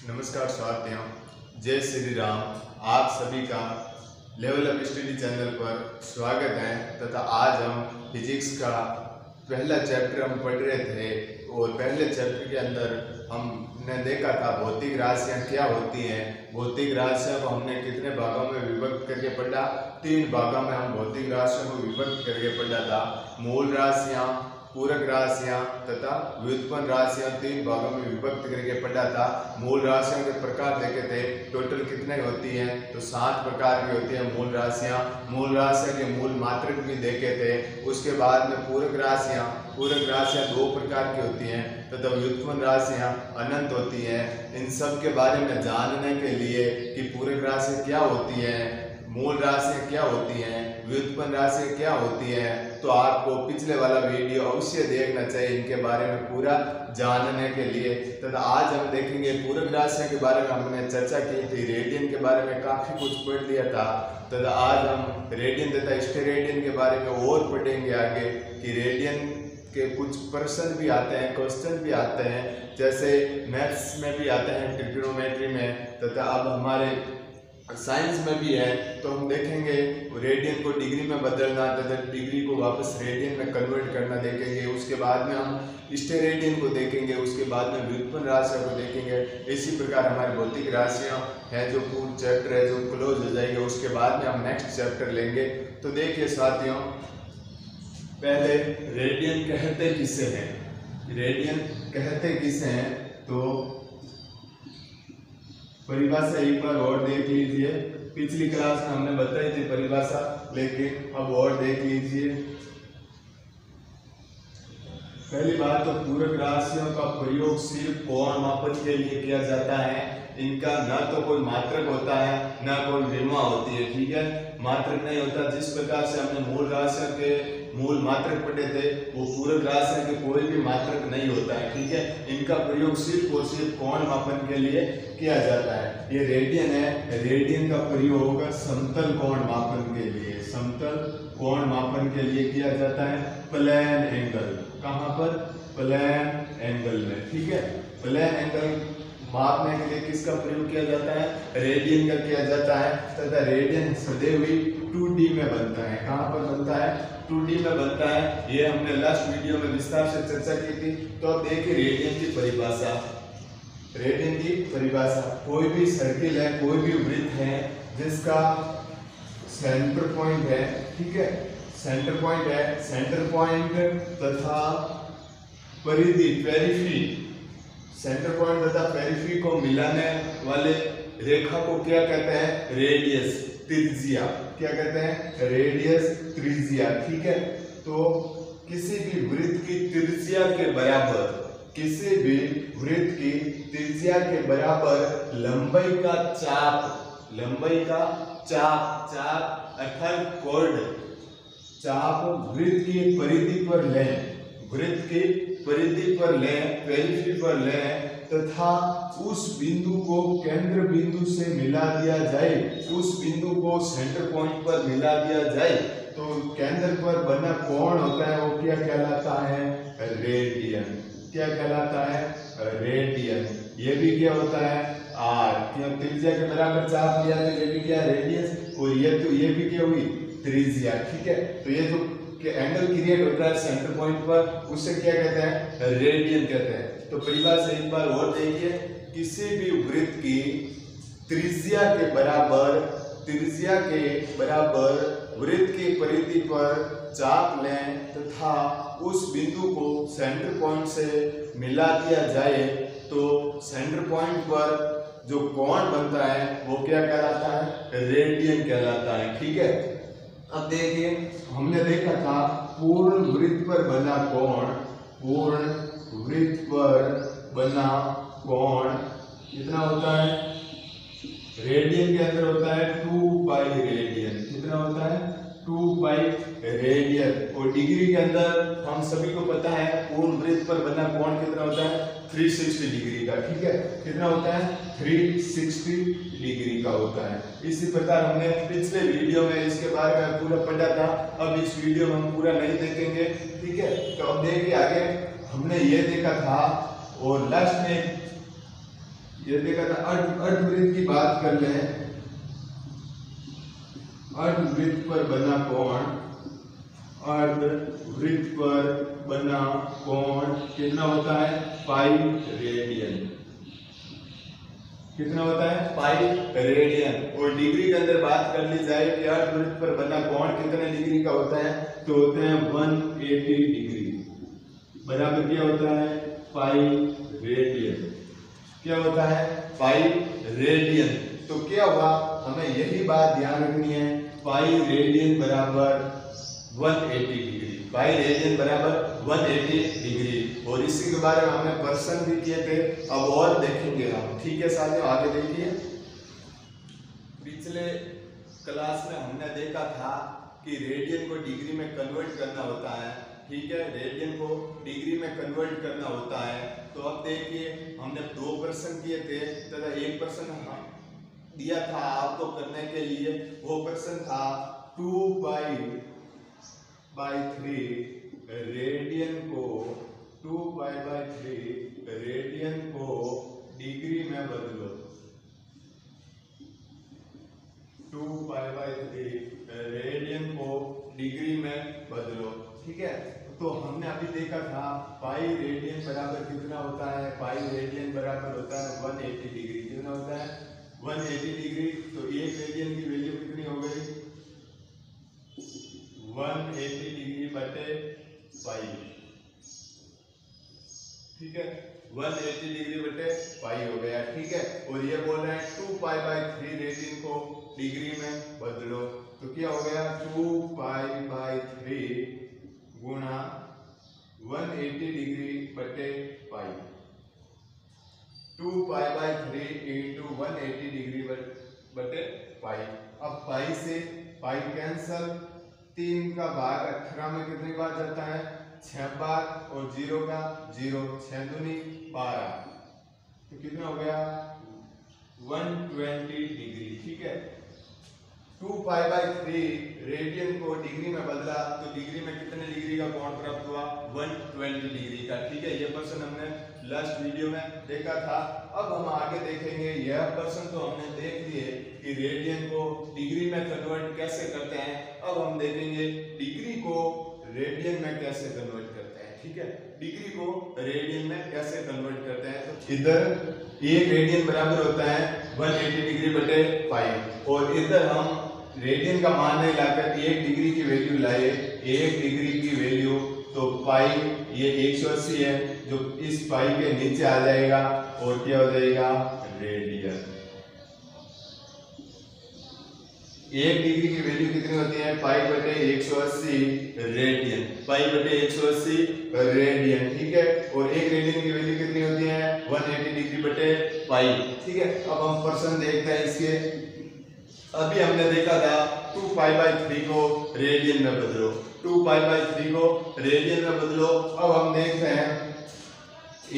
नमस्कार साथियों, जय श्री राम। आप सभी का लेवल अप स्टडी चैनल पर स्वागत है तथा आज हम फिजिक्स का पहला चैप्टर हम पढ़ रहे थे और पहले चैप्टर के अंदर हमने देखा था भौतिक राशियां क्या होती हैं। भौतिक राशियों को हमने कितने भागों में विभक्त करके पढ़ा? 3 भागों में हम भौतिक राशियों को विभक्त करके पढ़ा था। मूल राशियां, पूरक राशियां तथा व्युत्पन्न राशियां 3 भागों में विभक्त करके पढ़ा था। मूल राशियों के प्रकार देखे थे, टोटल कितने होती हैं तो 7 प्रकार की होती है मूल राशियां। मूल राशियां के मूल मात्रक भी देखे थे। उसके बाद में पूरक राशियां 2 प्रकार की होती हैं तथा व्युत्पन्न राशियां अनंत होती हैं। इन सब के बारे में जानने के लिए कि पूरक राशि क्या होती है, मूल राशियां क्या होती हैं, व्युत्पन्न राशियां क्या होती हैं, तो आपको पिछले वाला वीडियो अवश्य देखना चाहिए इनके बारे में पूरा जानने के लिए। तथा आज हम देखेंगे पूरक राशियों के बारे में हमने चर्चा की थी, रेडियन के बारे में काफ़ी कुछ पढ़ लिया था। तथा आज हम रेडियन तथा स्टेरेडियन के बारे में और पढ़ेंगे आगे कि रेडियन के कुछ प्रश्न भी आते हैं, क्वेश्चन भी आते हैं, जैसे मैथ्स में भी आते हैं, ट्रिग्नोमेट्री में, तथा अब हमारे साइंस में भी है। तो हम देखेंगे रेडियन को डिग्री में बदलना तथा डिग्री को वापस रेडियन में कन्वर्ट करना देखेंगे। उसके बाद में हम स्टेरेडियन को देखेंगे, उसके बाद में व्युत्पन्न राशियों को देखेंगे। इसी प्रकार हमारी भौतिक राशियां हैं जो पूर्ण चैप्टर है जो क्लोज हो जाएंगे। उसके बाद में हम नेक्स्ट चैप्टर लेंगे। तो देखिए साथियों, पहले रेडियन कहते किसे हैं? रेडियन कहते किसे हैं तो परिभाषा एक बार और देख लीजिए। पिछली क्लास में हमने बताई थी परिभाषा, लेकिन अब और देख लीजिए। पहली बात तो पूरक राशियों का प्रयोग सिर्फ कोण मापन के लिए किया जाता है। इनका न तो कोई मात्रक होता है न कोई विमा होती है, ठीक है, मात्रक नहीं होता। जिस प्रकार से हमने मूल राशियों के मूल मात्रक पढ़े थे, वो पूरक राशियों के कोई भी मात्रक नहीं होता है, ठीक है। इनका प्रयोग सिर्फ और सिर्फ कोण मापन के लिए किया जाता है। ये रेडियन है, रेडियन का प्रयोग समतल कोण मापन के लिए, समतल कोण मापन के लिए किया जाता है। प्लेन एंगल, कहाँ पर? प्लेन एंगल में, ठीक है। प्लेन एंगल मापने के लिए किसका प्रयोग किया जाता है? रेडियन का किया जाता है। तथा रेडियन सदैव ही 2D में बनता है। कहाँ पर बनता है? 2D में बनता है। ये हमने लास्ट वीडियो में विस्तार से चर्चा की थी। तो अब देखिए रेडियन की परिभाषा। रेडियन की परिभाषा, कोई भी सर्किल है, कोई भी वृत्त है जिसका सेंटर पॉइंट है, ठीक है, सेंटर पॉइंट है, सेंटर पॉइंट तथा परिधि, पेरिफेरी, सेंटर पॉइंट तथा पेरिफेरी को मिलाने वाले रेखा को क्या कहते हैं? रेडियस, त्रिज्या। क्या कहते हैं? रेडियस, त्रिज्या, ठीक है। तो किसी भी वृत्त की त्रिज्या के बराबर, किसी भी वृत्त की त्रिज्या के बराबर लंबाई का चाप, लंबाई का चाप, चाप अर्थात कॉर्ड, चाप वृत्त की परिधि पर लें, वृत्त की परिधि पर लें, पेरिफेरी पर लें तथा उस बिंदु को केंद्र बिंदु से मिला दिया जाए, उस बिंदु को सेंटर पॉइंट पर मिला दिया जाए, तो केंद्र पर बना कोण होता है वो क्या कहलाता है? रेडियन। क्या कहलाता है? रेडियन। ये भी क्या होता है? आर। क्यों? त्रिज्या के बराबर चाप लिया तो ये भी क्या? रेडियस। और ये तो ये भी क्या हुई? त्रिज्या, ठीक है। तो ये जो एंगल क्रिएट होता है सेंटर पॉइंट पर, उसे क्या कहते हैं? रेडियन कहते हैं। तो परिभाषा एक बार और देखिए, किसी भी वृत्त की त्रिज्या के बराबर, त्रिज्या के बराबर वृत्त की परिधि पर चाप लें तथा उस बिंदु को सेंटर पॉइंट से मिला दिया जाए, तो सेंटर पॉइंट पर जो कोण बनता है वो क्या कहलाता है? रेडियन कहलाता है, ठीक है। अब देखिए, हमने देखा था पूर्ण वृत्त पर बना कोण, पूर्ण वृत्त पर बना कोण कितना होता है? रेडियन के अंदर होता है 2 पाई रेडियन। कितना होता है? 2 पाई रेडियन। और डिग्री के अंदर हम सभी को पता है पूर्ण वृत्त पर बना कोण कितना होता है? 360 डिग्री का, ठीक है। कितना होता है? 360 डिग्री का होता है। इसी प्रकार हमने पिछले वीडियो में इसके बारे में पूरा पढ़ा था। अब इस वीडियो में हम पूरा नहीं देखेंगे, ठीक है। तो अब देखिए आगे हमने ये देखा था और लास्ट में ये देखा था अर्धवृत्त की बात कर ले, अर्धवृत्त पर बना कोण, अर्धवृत्त पर बना कोण कितना होता है? Pi radian. कितना होता है? Pi radian. और डिग्री के अंदर बात कर ली जाए कि अर्धवृत्त पर बना कोण कितने डिग्री का होता है, तो होते हैं 180 डिग्री। बराबर क्या होता है? Pi radian. क्या होता है? Pi radian. तो क्या हुआ, हमें यही बात ध्यान रखनी है, पाई रेडियन बराबर 180 डिग्री। पाई रेडियन बराबर 180 डिग्री। और इसी के बारे में हमने प्रश्न भी किए थे, अब और देखेंगे हम। ठीक है साथियों, आगे देखिए। पिछले क्लास में हमने देखा था कि रेडियन को डिग्री में कन्वर्ट करना होता है। ठीक है, रेडियन को डिग्री में कन्वर्ट करना होता है। तो अब देखिए, हमने 2 प्रश्न किए थे तथा एक प्रश्न दिया था आपको करने के लिए। वो प्रश्न था 2π/3 रेडियन को 2π/3 रेडियन को डिग्री में बदलो। 2π/3 रेडियन को डिग्री में बदलो। ठीक है, तो हमने अभी देखा था पाई रेडियन बराबर कितना होता है? पाई रेडियन बराबर होता है 180 डिग्री। कितना होता है? 180 डिग्री। तो एक रेडियन की वैल्यू कितनी हो गई? 180 डिग्री बटे पाई। ठीक है, 180 डिग्री बटे पाई हो गया। ठीक है, और ये बोल रहे हैं 2π/3 रेडियन को डिग्री में बदलो। तो क्या हो गया? 2π/3 गुणा 180 डिग्री बटे पाई। 2π/3 इंटू 180 डिग्री बटे पाई। अब पाई से पाई कैंसल, 3 का भाग 18 में कितनी बार जाता है? 6 बार। और 0 का 0, 6 दूनी 12। तो कितना हो गया? 120 डिग्री। ठीक है, 2π/3 रेडियन को डिग्री में बदला तो डिग्री में कितने डिग्री का कोण प्राप्त हुआ? 120 डिग्री का। ठीक है, यह प्रश्न हमने लास्ट वीडियो में देखा था। अब हम आगे देखेंगे। यह प्रश्न तो हमने देख लिए कि रेडियन को डिग्री में कन्वर्ट कैसे करते हैं। अब हम देखेंगे डिग्री को रेडियन में कैसे कन्वर्ट करते हैं। ठीक है, डिग्री को रेडियन में कैसे कन्वर्ट करते हैं। तो इधर एक रेडियन बराबर होता है 180 डिग्री बटे पाई, और इधर हम रेडियन का मान नहीं लाकर 1 डिग्री की वैल्यू लाए। 1 डिग्री की वैल्यू तो पाई ये 180 है, जो इस पाई के नीचे आ जाएगा और क्या हो जाएगा? रेडियन। 1 डिग्री की वैल्यू कितनी होती है? पाई बटे 180 रेडियन। पाई बटे 180 रेडियन। ठीक है, और 1 रेडियन की वैल्यू कितनी होती है? 180 डिग्री बटे पाई। ठीक है, अब हम प्रश्न देखते हैं इसके। अभी हमने देखा था 2π/3 को रेडियन में बदलो। 2π/3 को रेडियन में बदलो। अब हम देखते हैं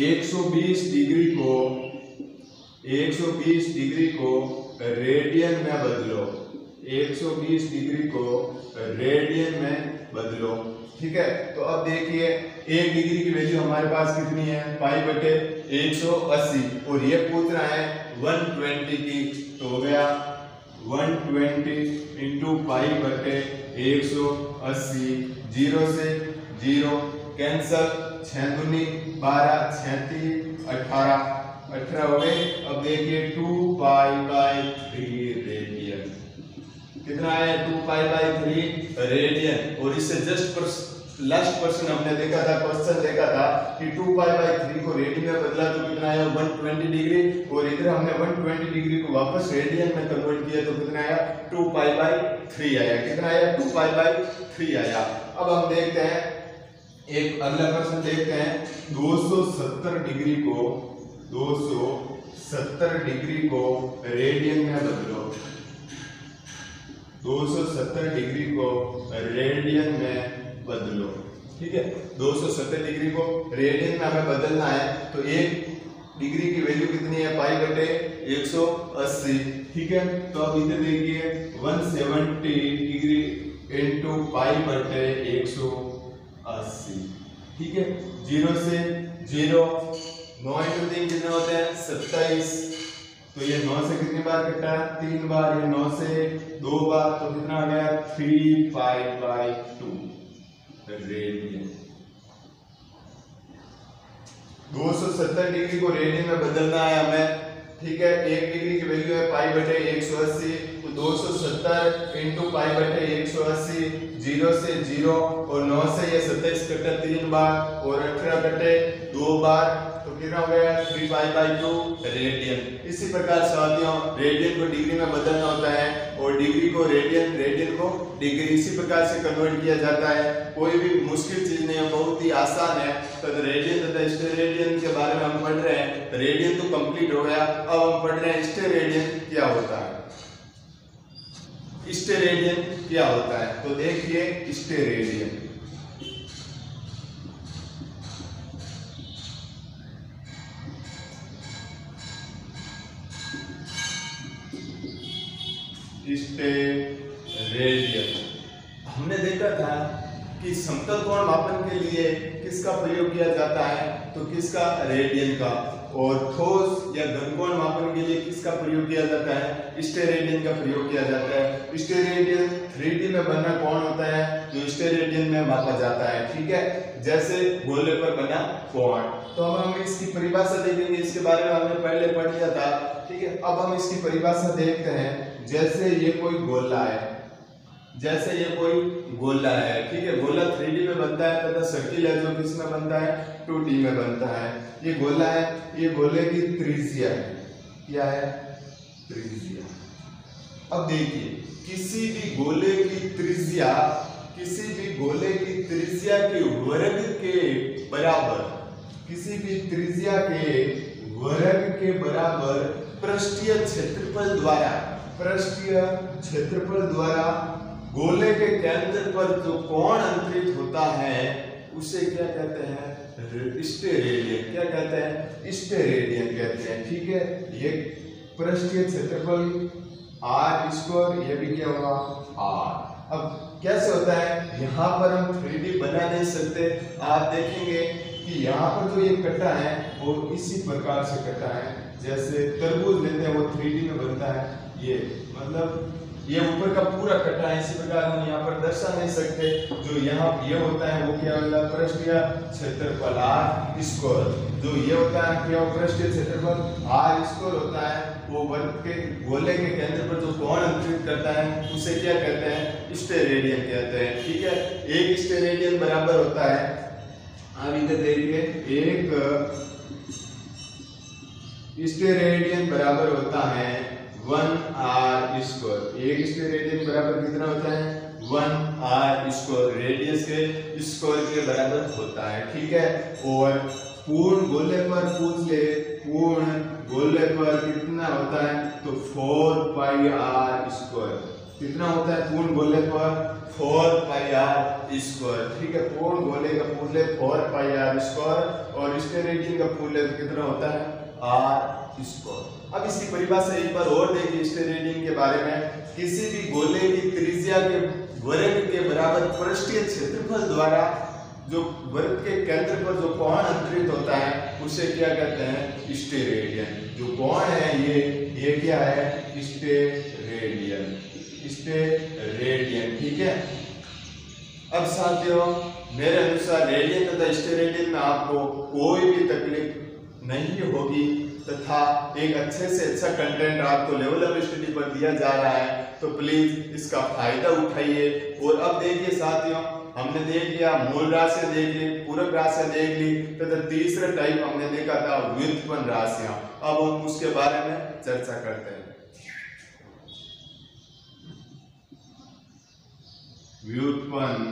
120 डिग्री को रेडियन में बदलो। 120 डिग्री को रेडियन में बदलो। ठीक है, तो अब देखिए 1 डिग्री की वैल्यू हमारे पास कितनी है? पाई बटे 180, और ये पूछ रहा है 120 की। तो हो गया 120 इंटू पाई बटे 180। 0 से 0 कैंसल, 6 दूनी 12, 36, 18 हो गए। अब देखिए 2π/3 रेडियन कितना है? 2π/3 रेडियन। और इससे जस्ट लास्ट क्वेश्चन हमने देखा था, क्वेश्चन देखा था कि 2π/3 को रेडियन में बदला तो कितना आया? 120 डिग्री। और इधर हमने 120 डिग्री को वापस रेडियन में कन्वर्ट किया तो कितना आया? 2π/3 आया। कितना आया? 2π/3 आया। अब हम देखते हैं एक अगला प्रश्न देखते हैं। 270 डिग्री को रेडियन में बदलो। 270 डिग्री को रेडियन में बदलो। ठीक है, 270 डिग्री को रेडियन में हमें बदलना है। तो 1 डिग्री की वैल्यू कितनी है? पाई बटे 180। ठीक है, तो अब इधर देखिए 170 डिग्री इंटू पाई बटे 180। ठीक है, 0 से 0, 9 इंटू 3 कितने होते हैं? 27, तो ये 9 से कितनी बार कटा? 3 बार। ये 9 से 2 बार, तो कितना आ गया? 3π/2 रेडियन। 270 डिग्री को रेडियन में बदलना है हमें, ठीक है। 1 डिग्री की वैल्यू है π/180, तो 270 × π/180, 0 से 0 और 9 से ये 27 कटे 3 बार और 18 कटे 2 बार, तो कितना हो गया? 3π/2 रेडियन। इसी प्रकार साथियों रेडियन को डिग्री में बदलना होता है और डिग्री को रेडियन, रेडियन को डिग्री, इसी प्रकार से कन्वर्ट किया जाता है। कोई भी मुश्किल चीज नहीं है, बहुत ही आसान है। तो रेडियन तथा स्टेरेडियन के बारे में हम पढ़ रहे हैं। रेडियन तो कंप्लीट हो गया, अब हम पढ़ रहे हैं स्टेरेडियन क्या होता है। स्टेरेडियन क्या होता है? तो देखिए स्टेरेडियन, स्टेरेडियन हमने देखा था कि समतल कोण मापन के लिए किसका प्रयोग किया जाता है? तो किसका? रेडियन का। और ठोस या घनकोण मापन के लिए किसका प्रयोग किया जाता है? स्टेरेडियन का प्रयोग किया जाता है। स्टेरेडियन 3D में बना कोण होता है जो स्टेरेडियन में मापा जाता है, ठीक है। जैसे गोले पर बना कोण। तो अब हम इसकी परिभाषा देखेंगे, इसके बारे में हमने पहले पढ़ लिया था, ठीक है। अब हम इसकी परिभाषा देखते हैं। जैसे ये कोई गोला है, जैसे ये कोई गोला है, ठीक है। गोला 3D में बनता है तथा सर्किल है जो किस में बनता है? 2D में बनता है। ये गोला है, ये गोले की त्रिज्या है। क्या है? त्रिज्या। अब देखिए किसी भी गोले की त्रिज्या, किसी भी गोले की त्रिज्या के वर्ग के बराबर, किसी भी त्रिज्या के वर्ग के बराबर पृष्ठीय क्षेत्रफल द्वारा, पृष्ठीय क्षेत्रफल द्वारा गोले के केंद्र पर जो कोण अंतरित होता है उसे क्या कहते हैं? स्टेरेडियन। क्या कहते हैं? स्टेरेडियन कहते हैं, ठीक है। ये पृष्ठीय क्षेत्रफल r², ये भी क्या होगा? r। अब कैसे होता है? यहाँ पर हम 3D बना नहीं सकते। आप देखेंगे कि यहाँ पर जो ये कटा है वो इसी प्रकार से कटा है। जैसे तरबूज लेते हैं, वो 3D में बनता है। ये मतलब ये ऊपर का पूरा कटा है, इसी प्रकार हम यहाँ पर दर्शा नहीं सकते। जो यहाँ ये होता है वो क्या होगा? पृष्ठीय क्षेत्रफल r²। जो ये होता है क्या? पृष्ठीय क्षेत्रफल r² होता है। वो वर्ग के गोले के केंद्र पर जो कोण अंतरित करता है उसे क्या कहते हैं? स्टेरेडियन कहते हैं, ठीक है। एक स्टेरेडियन बराबर होता है, आप इधर देखिए, एक स्टेरेडियन बराबर होता है 1r²। एक स्टेरेडियन बराबर कितना होता है? 1r²। रेडियस के स्क्वायर के बराबर होता है, ठीक है। और पूर्ण गोले पर पूछ ले, पूर्ण गोले पर कितना होता है? तो 4πr²। कितना होता है पूर्ण गोले पर? 4πr², ठीक है। पूर्ण गोले का पूर्ण 4πr² और स्टेरेडियन का पूर्ण कितना होता है? r²। अब इसकी परिभाषा एक बार और देखिए स्टेरेडियन के बारे में। किसी भी गोले की त्रिज्या के वर्ग के बराबर पृष्ठीय क्षेत्रफल द्वारा जो वर्ग के केंद्र पर जो कोण अंतरित होता है उसे क्या कहते हैं? स्टेरेडियन। जो कोण है ये क्या है? स्टेरेडियन, स्टेरेडियन, ठीक है। अब साथियों मेरे अनुसार रेडियन तथा स्टेरेडियन में आपको कोई भी तकलीफ नहीं होगी तथा एक अच्छे से अच्छा कंटेंट आपको लेवल ऑफ स्टडी पर दिया जा रहा है, तो प्लीज इसका फायदा उठाइए। और अब देखिए साथियों, हमने देख लिया मूल राशियां, देख ली पूरक राशियां, देख ली तथा तीसरा टाइप हमने देखा था व्युत्पन्न राशियां। अब हम उसके बारे में चर्चा करते हैं। व्युत्पन्न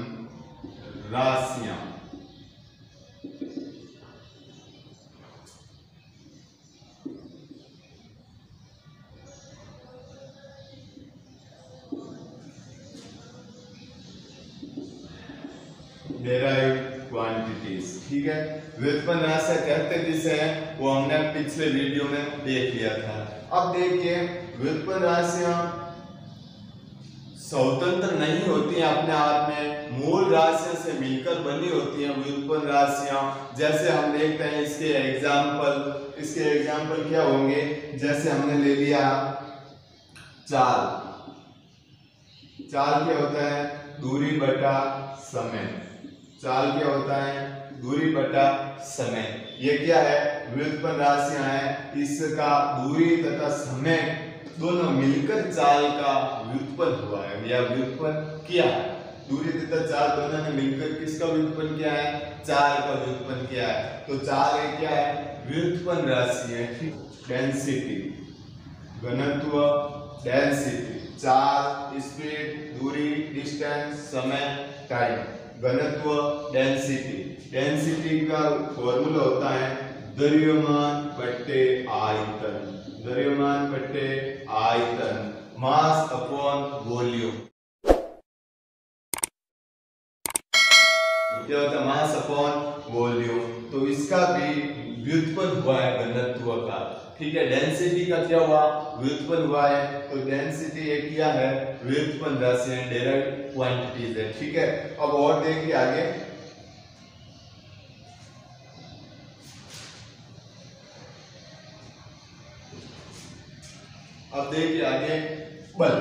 राशियां। डेराइव्ड क्वांटिटीज, ठीक है। व्युत्पन्न राशियां कहते किसे हैं वो हमने पिछले वीडियो में देख लिया था। अब देखिए व्युत्पन्न राशियां स्वतंत्र नहीं होती हैं अपने आप में, मूल राशियों से मिलकर बनी होती हैं व्युत्पन्न राशियां। जैसे हम देखते हैं इसके एग्जाम्पल क्या होंगे, जैसे हमने ले लिया चाल। चाल क्या होता है, दूरी बटा समय। चाल क्या होता है, दूरी बटा समय। ये क्या है, व्युत्पन्न राशियां हैं। इसका दूरी तथा समय दोनों मिलकर चाल का व्युत्पन्न हुआ है या व्युत्पन्न किया है। दूरी तथा चाल दोनों ने मिलकर किसका व्युत्पन्न किया है, चाल का व्युत्पन्न किया है। तो चाल एक क्या है, व्युत्पन्न राशि है। डेंसिटी, घनत्व, डेंसिटी, चाल, स्पीड, दूरी, डिस्टेंस, समय, टाइम। घनत्व, डेंसिटी। डेंसिटी का फॉर्मूला होता है द्रव्यमान बट्टे आयतन। द्रव्यमान बट्टे आयतन, मास अपॉन वॉल्यूम। क्या होता है, मास अपॉन वॉल्यूम। तो इसका भी व्युत्पन्न हुआ है घनत्व का। ठीक है, डेंसिटी का क्या हुआ, व्युत्पन्न हुआ है। तो डेंसिटी एक क्या है, व्युत्पन्न राशि है, डायरेक्ट क्वांटिटीज है। ठीक है, अब और देखिए आगे। अब देखिए आगे बल।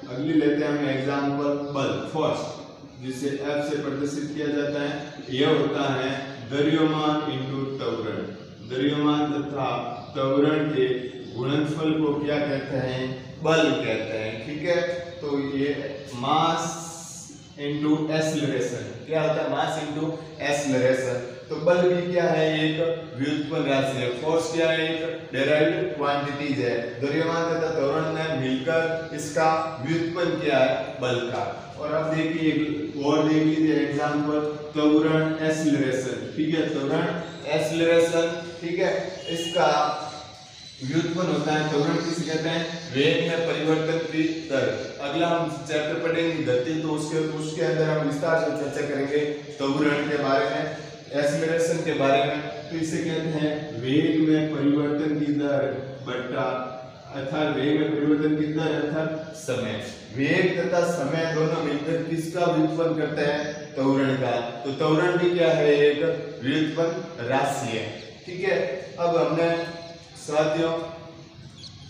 अगली लेते हैं हम एग्जांपल बल फर्स्ट, जिसे F से प्रदर्शित किया जाता है। यह होता है द्रव्यमान इंटू त्वरण। द्रव्यमान तथा त्वरण के गुणनफल को क्या कहते हैं, बल कहते हैं। ठीक है, तो ये मास इंटू एक्सेलरेशन क्या होता है, मास इंटू एक्सेलरेशन। तो बल भी क्या है, एक व्युत्पन्न राशि है। फोर्स क्या है, एक डेराइव्ड क्वांटिटीज है। द्रव्यमान तथा त्वरण ने मिलकर इसका व्युत्पन्न किया है बल का। और अब देखिए और देख लीजिए एग्जांपल त्वरण एक्सेलरेशन। ठीक है, त्वरण एक्सेलरेशन। ठीक है, इसका व्युत्पन्न होता है, त्वरण किसे कहते हैं, वेग में परिवर्तन की दर। अगला हम चैप्टर पढ़ेंगे गति, तो उसके अंदर हम विस्तार से चर्चा करेंगे त्वरण के बारे में, एक्सेलरेशन के बारे में। तो इसे कहते हैं वेग में परिवर्तन की दर बटा, अर्थात वेग में परिवर्तन की दर अर्थात समय। वेग तथा समय दोनों मिलकर किसका व्युत्पन्न करते हैं, त्वरण का। तो त्वरण भी क्या है, एक व्युत्पन्न राशि है। ठीक है, अब हमने साथियों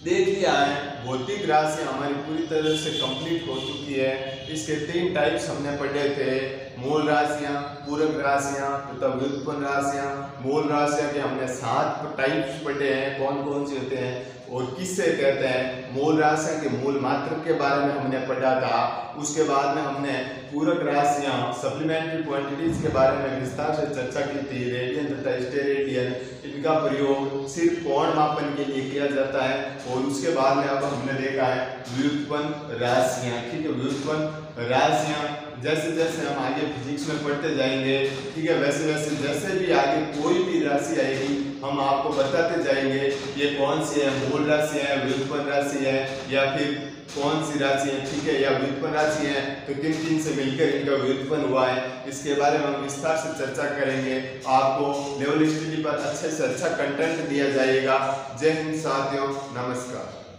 देख लिया है भौतिक राशि हमारी पूरी तरह से कंप्लीट हो चुकी है। इसके 3 टाइप्स हमने पढ़े थे, मूल राशियां, पूरक राशियां तथा व्युत्पन्न राशियां। मूल राशियां के हमने 7 टाइप्स पढ़े हैं, कौन कौन से होते हैं और किससे कहते हैं। मूल राशियां के मूल मात्रक के बारे में हमने पढ़ा था। उसके बाद में हमने पूरक राशियां, सप्लीमेंट्री क्वांटिटीज के बारे में विस्तार से चर्चा की थी। रेडियन तथा स्टेरेडियन, इनका प्रयोग सिर्फ कोण मापन के लिए किया जाता है। और उसके बाद में अब हमने देखा है व्युत्पन्न राशियां। ठीक है, व्युत्पन्न राशियां जैसे जैसे हम आगे फिजिक्स में पढ़ते जाएंगे, ठीक है, वैसे वैसे जैसे भी आगे कोई भी राशि आएगी हम आपको बताते जाएंगे ये कौन सी है, मूल राशि है, व्युत्पन्न राशि है या फिर कौन सी राशि है। ठीक है, या व्युत्पन्न राशि है तो किन किन से मिलकर इनका व्युत्पन्न हुआ है, इसके बारे में हम विस्तार से चर्चा करेंगे। आपको लेवल स्टडी पर अच्छे से अच्छा कंटेंट दिया जाएगा। जय हिंद साथियों, नमस्कार।